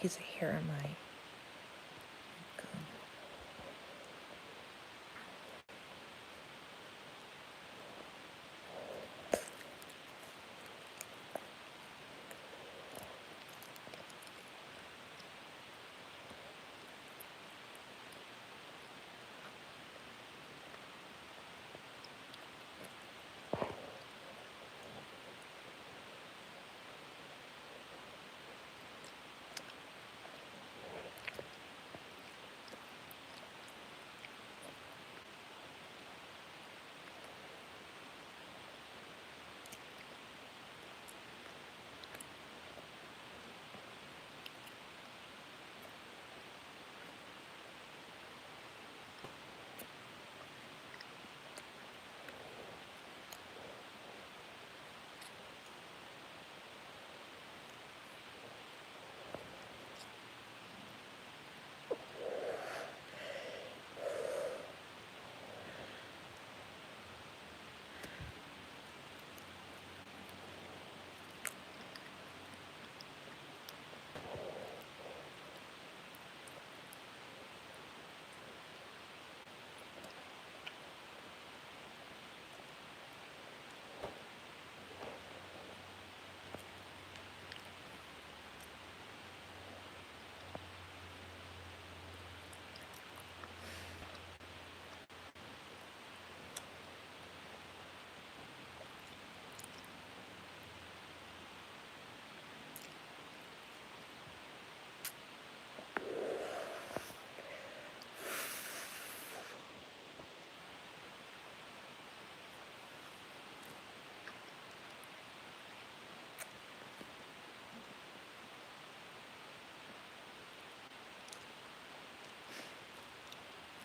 piece of hair on my gum.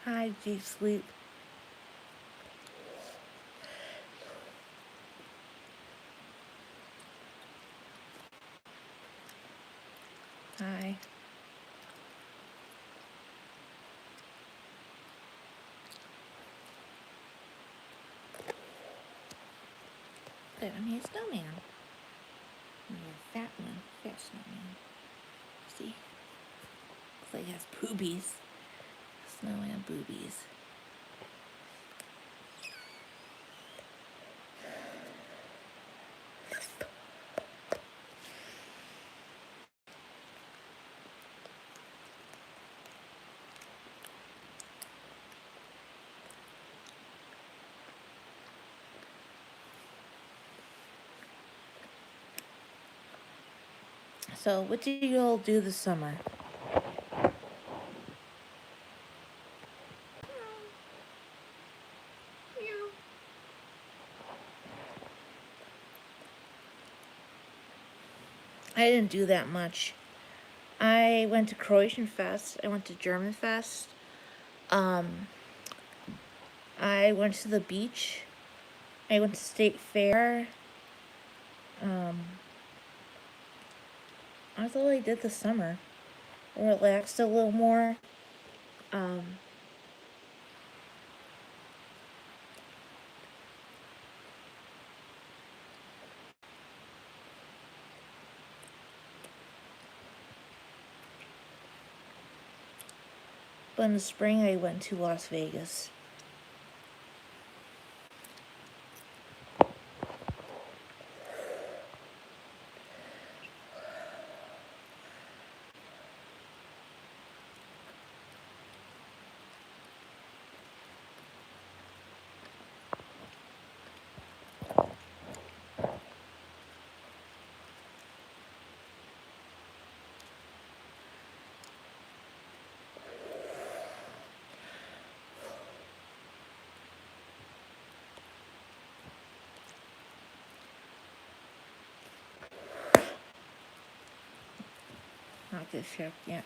Hi, deep sleep. Hi. There, I mean, a snowman. A fat one. Fat snowman. See? Looks like he has boobies. Snowman boobies. So, what do you all do this summer? I didn't do that much. I went to Croatian Fest. I went to German Fest. I went to the beach. I went to State Fair. That's all I did this summer. I relaxed a little more. But in the spring, I went to Las Vegas. Not this ship yet.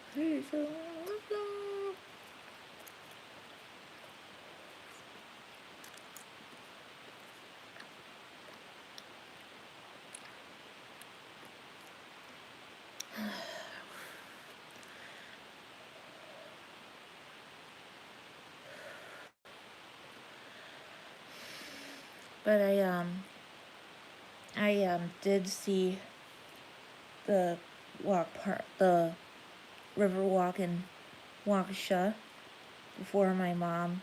But I did see the Riverwalk in Waukesha before my mom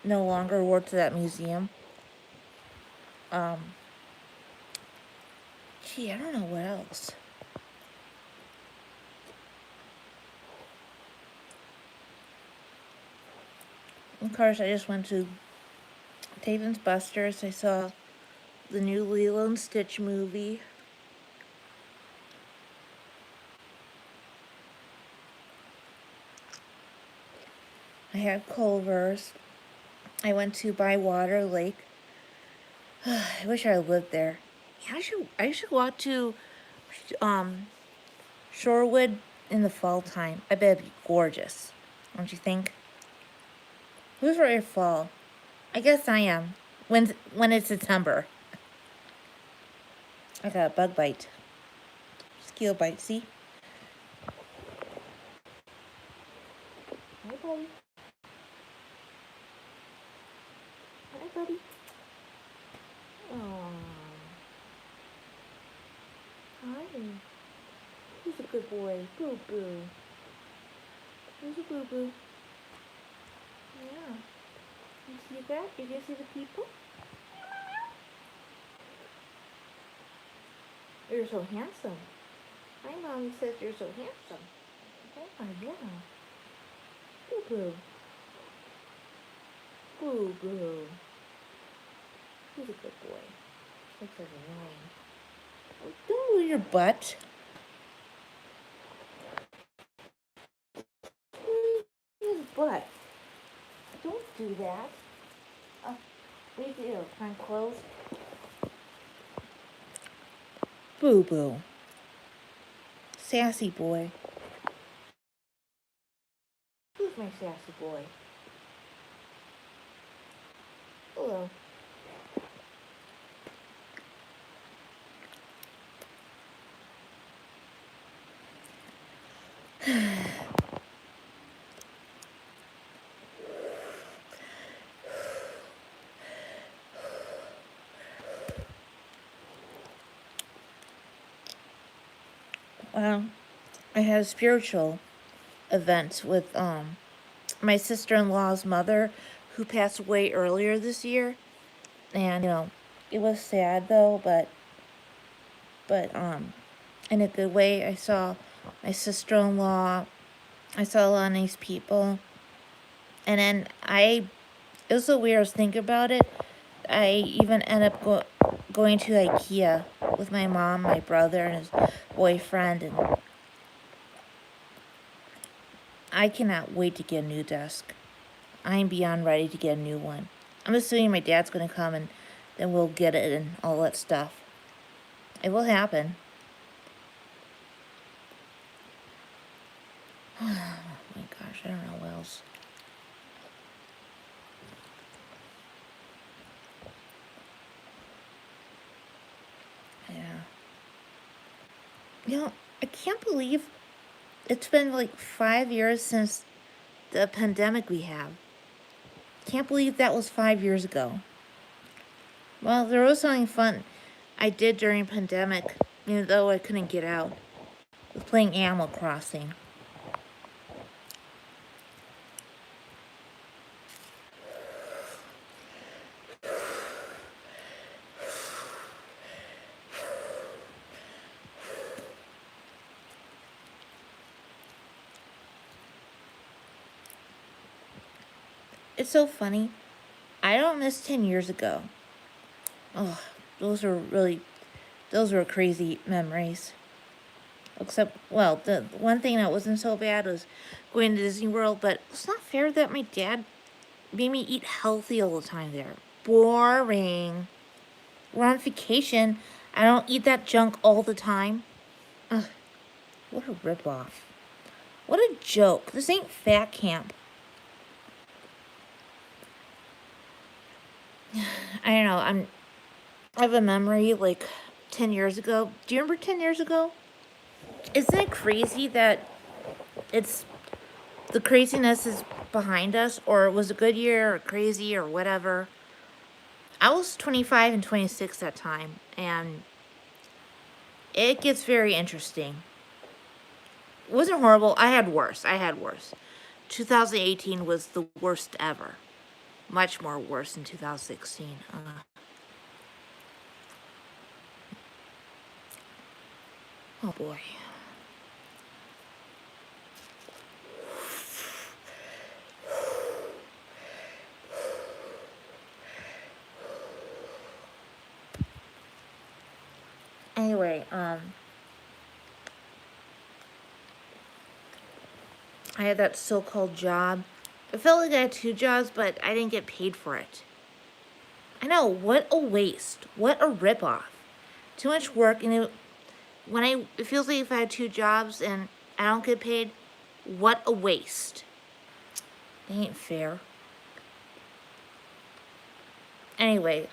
no longer worked at that museum. Gee, I don't know what else. Of course, I just went to Dave and Buster's. I saw the new Lilo and Stitch movie. I had Culver's. I went to Bywater Lake. I wish I lived there. I should walk to Shorewood in the fall time. I bet it'd be gorgeous. Don't you think? Who's ready for fall? I guess I am. When it's September. I got a bug bite. Mosquito bite, see? Hi, buddy. Hi, buddy. Aww. Hi. Who's a good boy? Boo Boo. Who's a Boo Boo? Yeah. You see that? You can see the people? You're so handsome. My mommy says you're so handsome. Oh, yeah. Boo Boo. Boo Boo. He's a good boy. Looks like annoying. Oh, don't move your butt. His butt. Don't do that. What do you do? Find clothes? Boo Boo. Sassy boy. Who's my sassy boy? Hello. Well, I had a spiritual event with my sister-in-law's mother, who passed away earlier this year, and it was sad though, but in a good way. I saw my sister-in-law. I saw a lot of nice people, and then it was so weird. I was thinking about it. I even ended up going to IKEA with my mom, my brother, and his boyfriend, and I cannot wait to get a new desk. I'm beyond ready to get a new one. I'm assuming my dad's going to come and then we'll get it and all that stuff. It will happen. Oh my gosh, I don't know what else. Yeah. I can't believe it's been like 5 years since the pandemic we have. Can't believe that was 5 years ago. Well, there was something fun I did during pandemic, even though I couldn't get out. I was playing Animal Crossing. It's so funny. I don't miss 10 years ago. Oh, those were crazy memories. Except, well, the one thing that wasn't so bad was going to Disney World, but it's not fair that my dad made me eat healthy all the time there. Boring. We're on vacation. I don't eat that junk all the time. Ugh, what a ripoff. What a joke. This ain't fat camp. I don't know. I have a memory like 10 years ago. Do you remember 10 years ago? Isn't it crazy that the craziness is behind us, or it was a good year or crazy or whatever? I was 25 and 26 that time, and it gets very interesting. It wasn't horrible. I had worse. 2018 was the worst ever. Much more worse than 2016. Oh boy. Anyway, I had that so-called job. I felt like I had 2 jobs, but I didn't get paid for it. I know, what a waste. What a ripoff. Too much work, and it feels like if I had 2 jobs and I don't get paid, what a waste. It ain't fair. Anyway,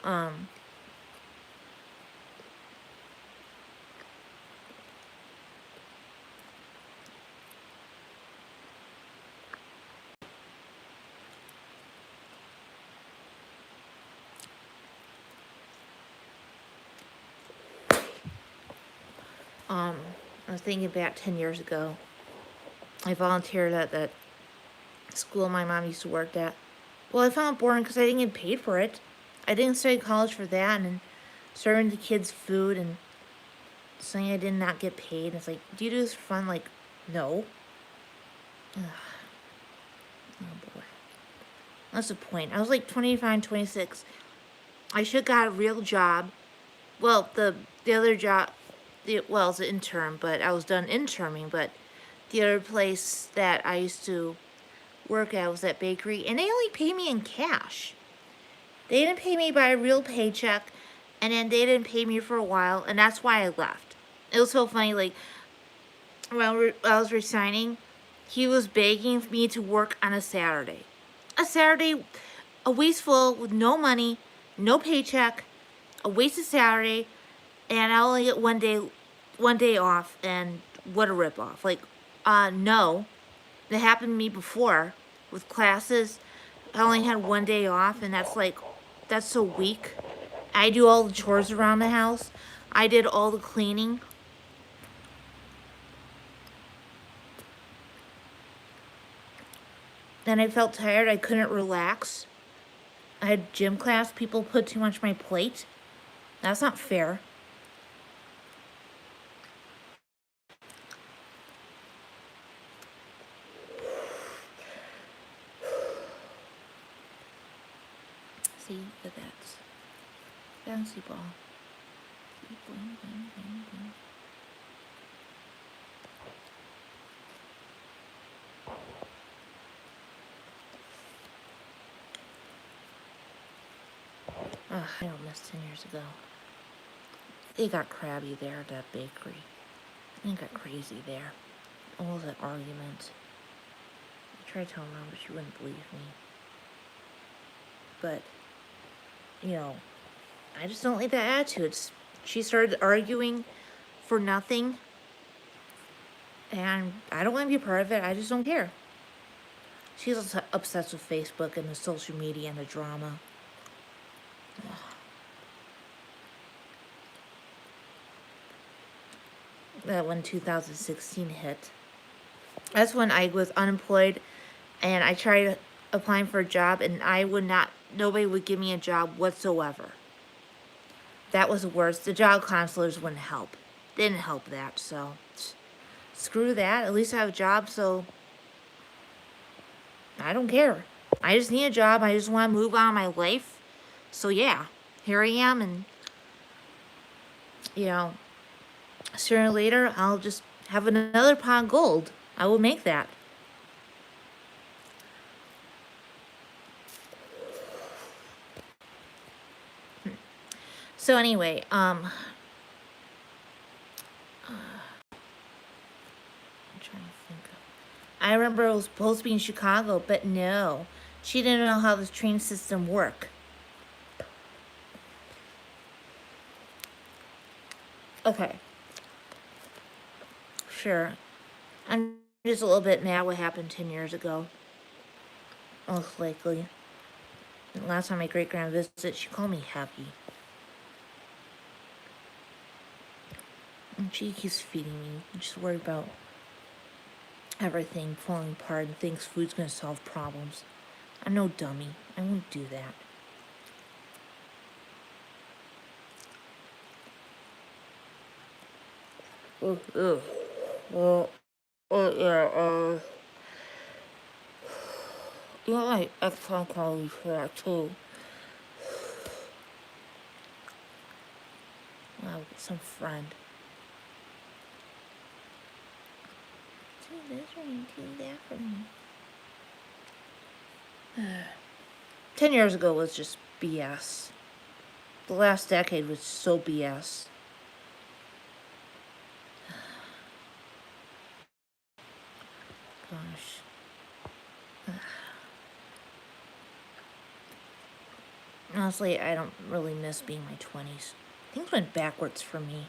I was thinking back 10 years ago. I volunteered at that school my mom used to work at. Well, I found it boring because I didn't get paid for it. I didn't study college for that, and serving the kids food and saying I did not get paid. It's like, do you do this for fun? Like, no. Ugh. Oh boy. That's the point. I was like 25, 26. I should have got a real job. Well, the other job, well, it's an intern, but I was done interning, but the other place that I used to work at was that bakery, and they only paid me in cash. They didn't pay me by a real paycheck, and then they didn't pay me for a while, and that's why I left. It was so funny, like, when I was resigning, he was begging me to work on a Saturday. A Saturday, a wasteful with no money, no paycheck, a wasted Saturday, and I only get one day off, and what a ripoff. Like, no. That happened to me before with classes. I only had one day off, and that's so weak. I do all the chores around the house. I did all the cleaning. Then I felt tired. I couldn't relax. I had gym class. People put too much on my plate. That's not fair. See, look at that. Bouncy ball. Boing, boing, boing, boing. Ugh, I don't miss 10 years ago. They got crabby there at that bakery. They got crazy there. All that argument. I tried telling Mom, but she wouldn't believe me. But, you know, I just don't like that attitude. She started arguing for nothing. And I don't want to be a part of it. I just don't care. She's obsessed with Facebook and the social media and the drama. That when 2016 hit. That's when I was unemployed and I tried applying for a job and nobody would give me a job whatsoever. That was the worst. The job counselors wouldn't help. They didn't help that, so screw that. At least I have a job, so I don't care. I just need a job. I just want to move on in my life. So yeah, here I am, and you know, sooner or later I'll just have another pot of gold. I will make that. So anyway, I'm trying to think of. I remember it was supposed to be in Chicago, but no. She didn't know how the train system worked. Okay. Sure. I'm just a little bit mad what happened 10 years ago. Most likely. Last time my great-grand visited, she called me happy. And she keeps feeding me. I'm just worried about everything falling apart and thinks food's gonna solve problems. I'm no dummy. I won't do that. Well, yeah, you know, like extra calories for that too. Wow, some friend. Do this or you do that for me. 10 years ago was just BS. The last decade was so BS. Gosh. Honestly, I don't really miss being my 20s. Things went backwards for me.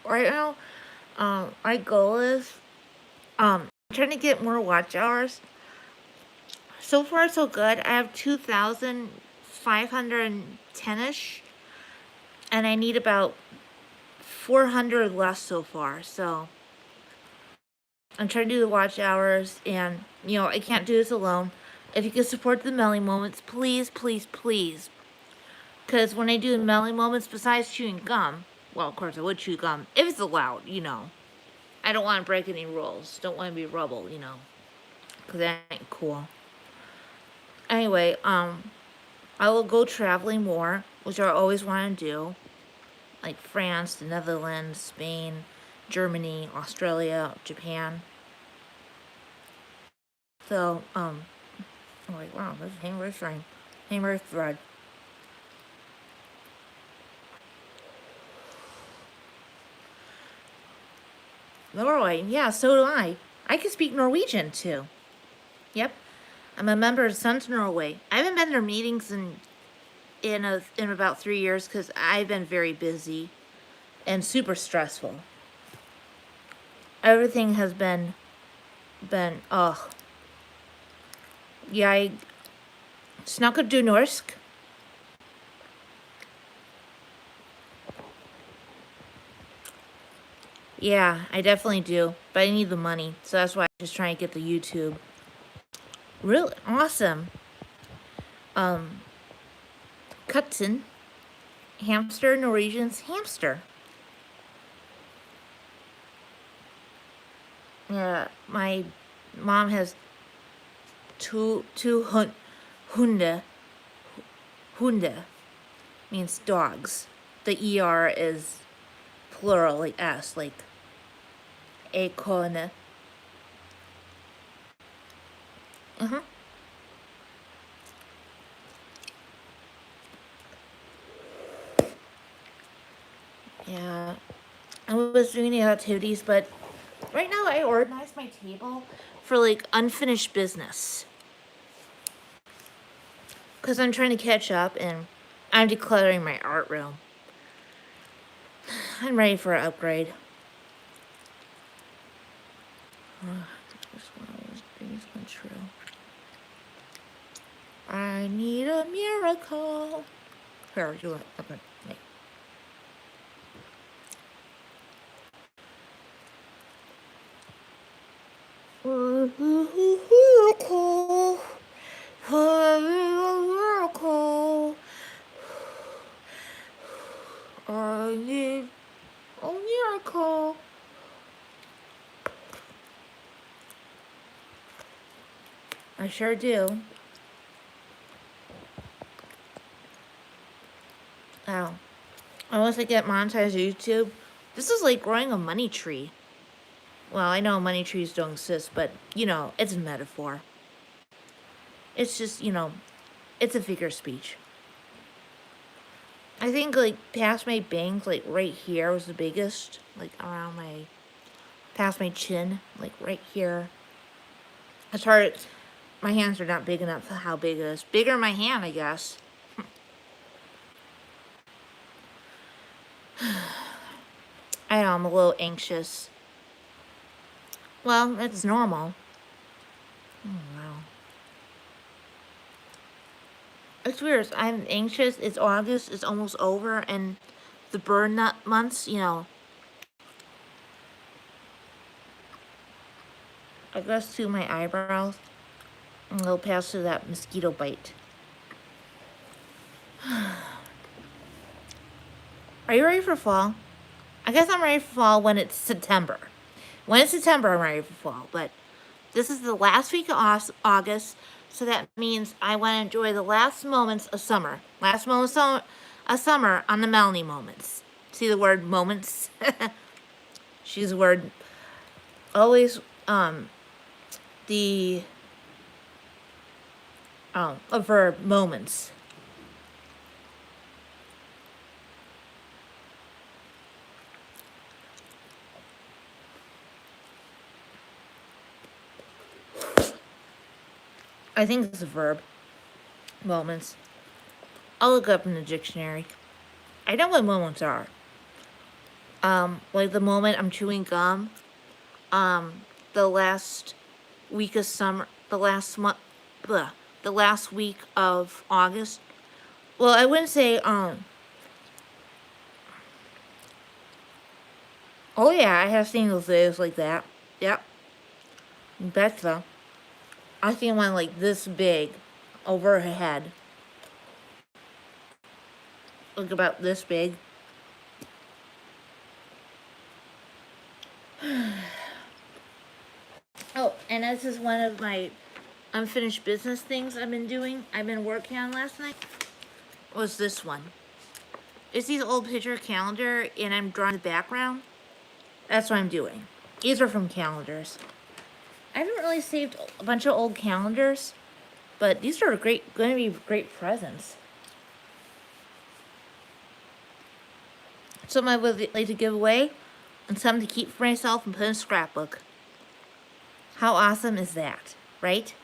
Right now, my goal is trying to get more watch hours. So far, so good. I have 2,510-ish, and I need about 400 less so far. So I'm trying to do the watch hours, and I can't do this alone. If you could support the Melanie Moments, please, please, please. Because when I do the Melanie Moments, besides chewing gum, well, of course I would chew gum if it's allowed. I don't want to break any rules. Don't want to be rebel, because that ain't cool. Anyway, I will go traveling more, which I always want to do, like France, the Netherlands, Spain, Germany, Australia, Japan. So, I'm like, wow, this is hamburger string, hamburger thread. Norway, yeah, so do I. I can speak Norwegian too. Yep, I'm a member of Sons Norway. I haven't been to their meetings in about 3 years because I've been very busy and super stressful. Everything has been ugh. Jeg snakker du norsk? Yeah, I definitely do, but I need the money, so that's why I'm just trying to get the YouTube. Really awesome. Katzen, hamster, Norwegian's hamster. Yeah, my mom has two hunde. Hunde means dogs. The ER is plural, like S, like ekone. Yeah, I was doing the activities, but right now I organized my table for like unfinished business. Because I'm trying to catch up and I'm decluttering my art room. I'm ready for an upgrade. This dreams come true. I need a miracle. Here, do it. Okay. Wait. Miracle. Miracle. I need a miracle. I sure do. Oh. Unless I get monetized YouTube, this is like growing a money tree. Well, I know money trees don't exist, but, it's a metaphor. It's just, it's a figure of speech. I think, like, past my bangs, like, right here was the biggest. Like, past my chin, like, right here. It's hard. My hands are not big enough for how big it is. Bigger my hand, I guess. I know, I'm a little anxious. Well, it's normal. Oh, wow. It's weird. I'm anxious. It's August. It's almost over, and the burn nut months. I guess to my eyebrows, and they'll pass through that mosquito bite. Are you ready for fall? I guess I'm ready for fall when it's September. When it's September, I'm ready for fall. But this is the last week of August, so that means I want to enjoy the last moments of summer. Last moments of summer on the Melanie Moments. See the word moments? She's the word always the a verb moments. I think it's a verb. Moments. I'll look up in the dictionary. I know what moments are. Like the moment I'm chewing gum. The last week of summer. The last month. The last week of August. Well, I wouldn't say Oh yeah, I have seen those videos like that. Yep. Betcha. I seen one like this big over her head. Like about this big. Oh, and this is one of my unfinished business things I've been doing. I've been working on last night. Was this one. It's these old picture calendar, and I'm drawing the background. That's what I'm doing. These are from calendars. I haven't really saved a bunch of old calendars, but these are going to be great presents. Some I would like to give away, and some to keep for myself and put in a scrapbook. How awesome is that, right?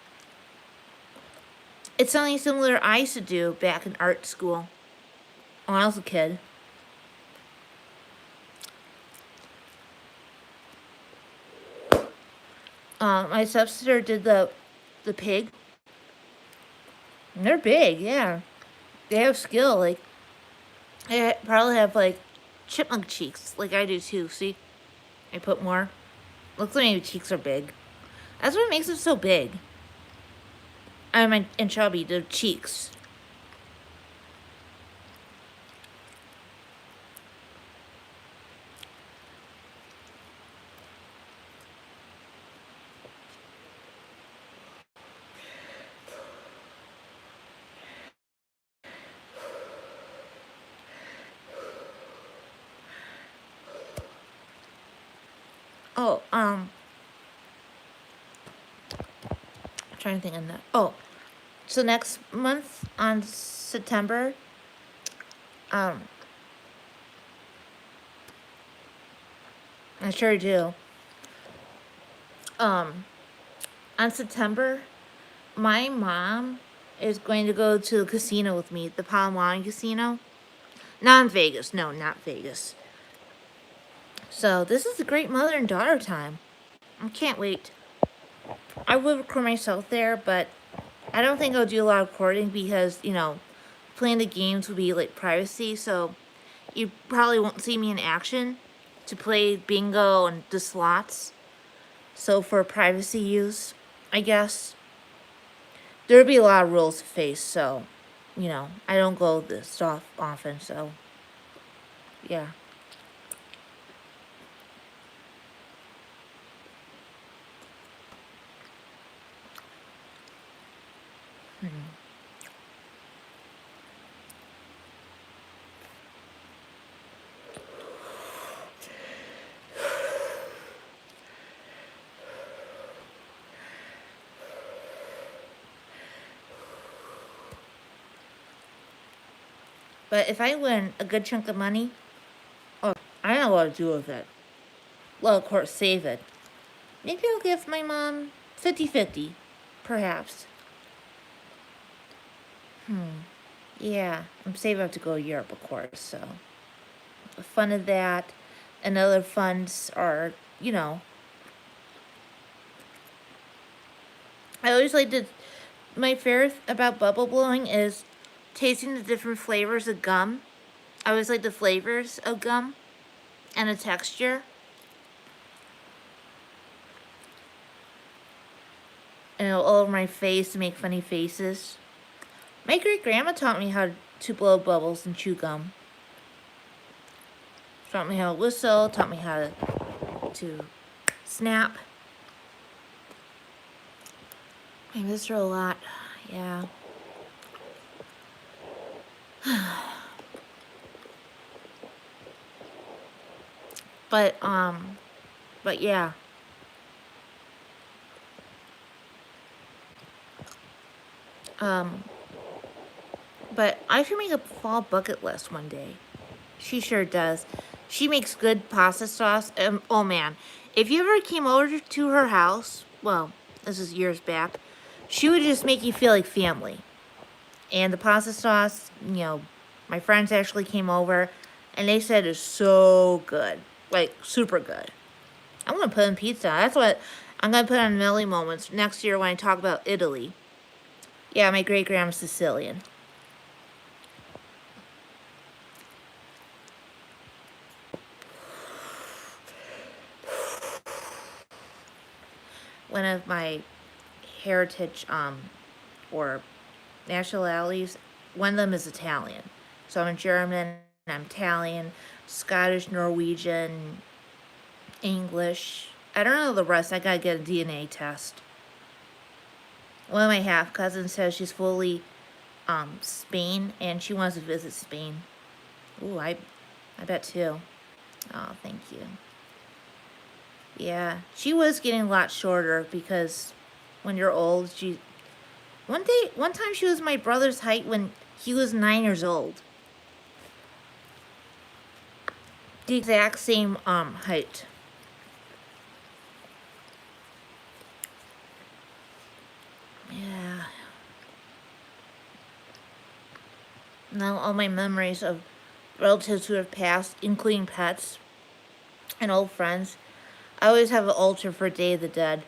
It's something similar I used to do back in art school when I was a kid. My stepsister did the pig. And they're big, yeah. They have skill. Like, they probably have like chipmunk cheeks, like I do too. See, I put more. Looks like my cheeks are big. That's what makes them so big. And chubby, the cheeks. Oh, I'm trying to think of that. Oh, so next month on September, I sure do. On September, my mom is going to go to the casino with me, the Palm Casino. Not in Vegas. No, not Vegas. So this is a great mother and daughter time. I can't wait. I would record myself there, but I don't think I'll do a lot of recording because, playing the games would be like privacy, so you probably won't see me in action to play bingo and the slots. So for privacy use, I guess, there'll be a lot of rules to face, so, I don't go this stuff often, so, yeah. But if I win a good chunk of money, oh, I don't know what to do with it. Well, of course, save it. Maybe I'll give my mom 50-50, perhaps. Yeah, I'm saving up to go to Europe, of course, so. The fun of that, and other funds are, I always like to, my favorite about bubble blowing is tasting the different flavors of gum. I always like the flavors of gum and the texture. And all over my face to make funny faces. My great-grandma taught me how to blow bubbles and chew gum. Taught me how to whistle, taught me how to snap. I miss her a lot, yeah. But yeah. But I should make a fall bucket list one day. She sure does. She makes good pasta sauce. Oh man, if you ever came over to her house, well, this is years back, she would just make you feel like family. And the pasta sauce, you know, my friends actually came over, and they said it's so good, like super good. I'm gonna put in pizza. That's what I'm gonna put on Melanie Moments next year when I talk about Italy. Yeah, my great-grandma's Sicilian. One of my heritage or nationalities, one of them is Italian. So I'm German, I'm Italian, Scottish, Norwegian, English. I don't know the rest. I gotta get a DNA test. One of my half cousins says she's fully Spain, and she wants to visit Spain. Ooh, I bet too. Oh, thank you. Yeah, she was getting a lot shorter because when you're old, one time she was my brother's height when he was 9 years old. The exact same height. Yeah. Now all my memories of relatives who have passed, including pets and old friends, I always have an altar for Day of the Dead.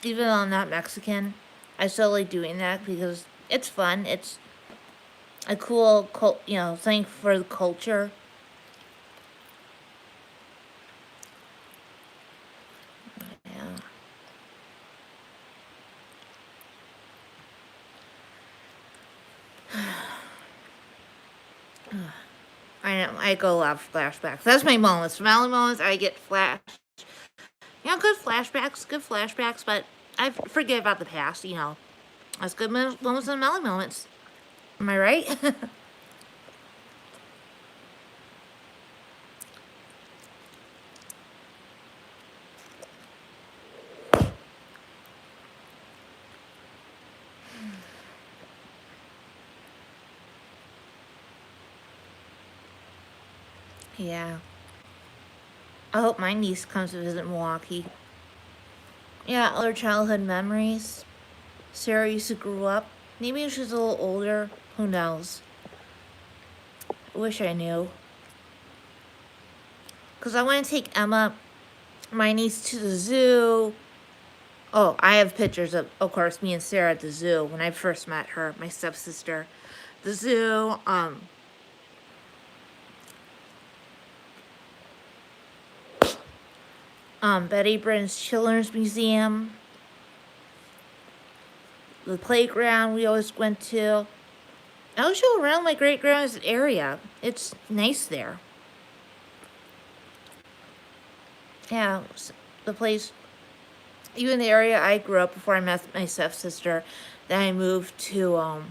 Even though I'm not Mexican, I still like doing that because it's fun. It's a cool, thing for the culture. Yeah. I know, I go a lot of flashbacks. That's my moments. From Melanie Moments, I get good flashbacks, but I forget about the past, That's good moments and Melanie Moments. Am I right? Yeah. I hope my niece comes to visit Milwaukee. Yeah, other childhood memories. Sarah used to grow up. Maybe she's a little older. Who knows? I wish I knew. Because I want to take Emma, my niece, to the zoo. Oh, I have pictures of course, me and Sarah at the zoo when I first met her, my stepsister. The zoo, Betty Britain's Children's Museum, the playground we always went to. I'll show around my great-grandma's area. It's nice there. Yeah, the place, even the area I grew up before I met my stepsister. Then I moved to a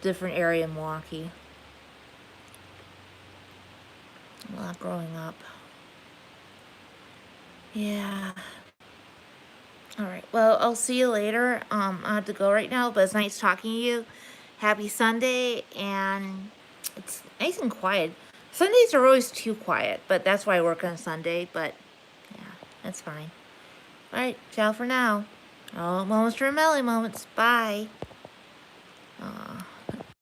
different area in Milwaukee. A lot growing up. Yeah. Alright, well, I'll see you later. I have to go right now, but it's nice talking to you. Happy Sunday, and it's nice and quiet. Sundays are always too quiet, but that's why I work on Sunday, but yeah, that's fine. Alright, ciao for now. Oh, moments for Melanie Moments. Bye.